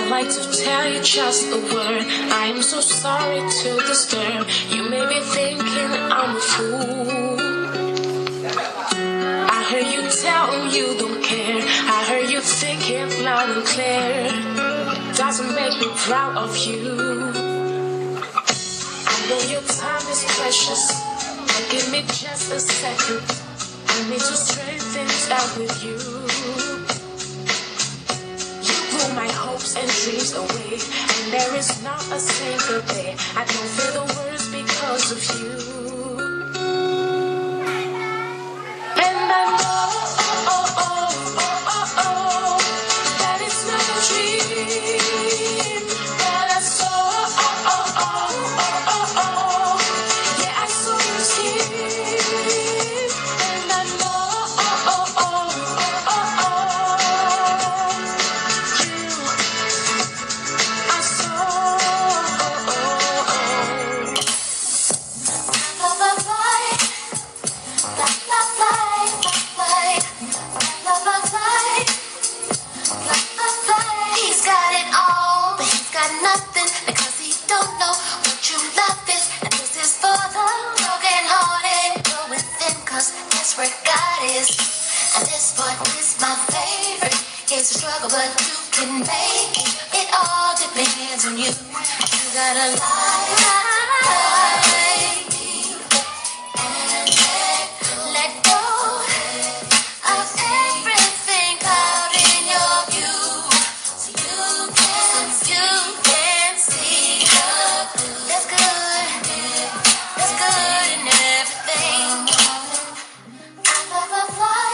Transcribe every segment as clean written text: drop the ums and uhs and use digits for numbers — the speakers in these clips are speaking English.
like to tell you just a word. I am so sorry to disturb. You may be thinking I'm a fool. I heard you tell him you don't care. I heard you think it loud and clear. Doesn't make me proud of you. I know your time is precious, but give me just a second. I need to straighten things out with you. You blew my hopes and dreams away, and there is not a single day I don't feel the worst because of you. And I know that it's not a dream that I saw. Yeah, I saw you sleep, and I know I saw. He's got it all, but he's got nothing because he don't know what true love is. And this is for the broken hearted. Go within, cause that's where God is. And this part is my favorite. It's a struggle, but you can make it. It all depends on you. You gotta lie. Let go of everything clouding your view, so you can see that's good in everything. I fly.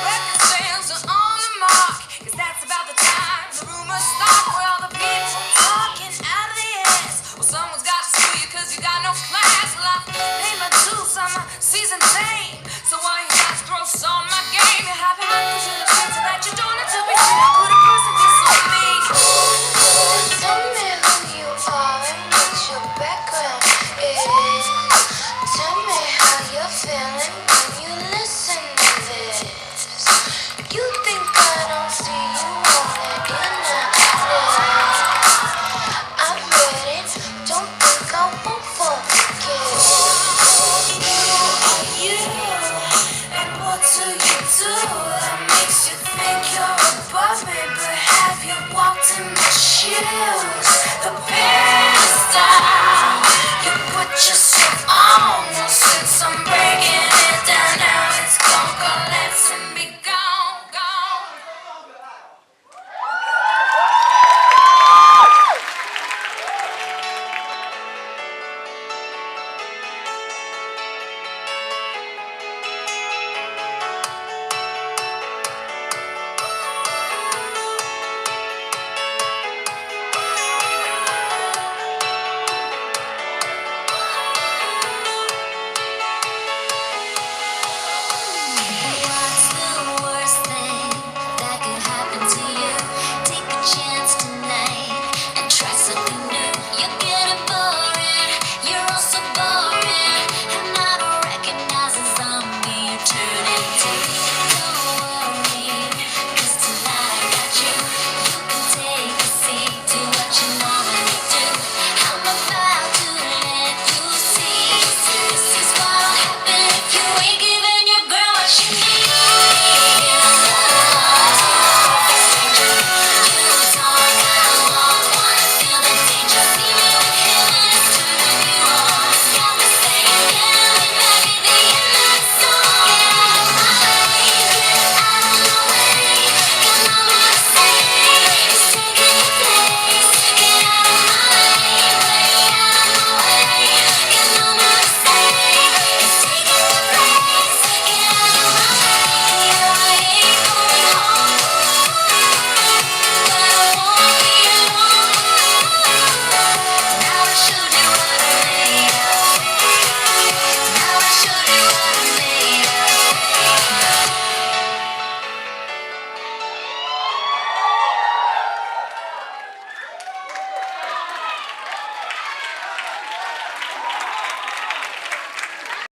Record sales are on the mark, 'cause that's about the time the rumors start. Where all the people talking out of the ass. Well, someone's got to sue you 'cause you got no class. Well, I pay my dues, I'm a seasoned dame. So why you guys throw salt on my game? You have enough to the chance that you're doing it to be seen. Could a person be so mean? Tell me who you are and what your background is. Tell me how you're feeling when you listen to this. You think I don't see you on that internet? I'm ready, don't think I won't forget. Who are you and what do you do that makes you think you're above me? But have you walked in my shoes? The past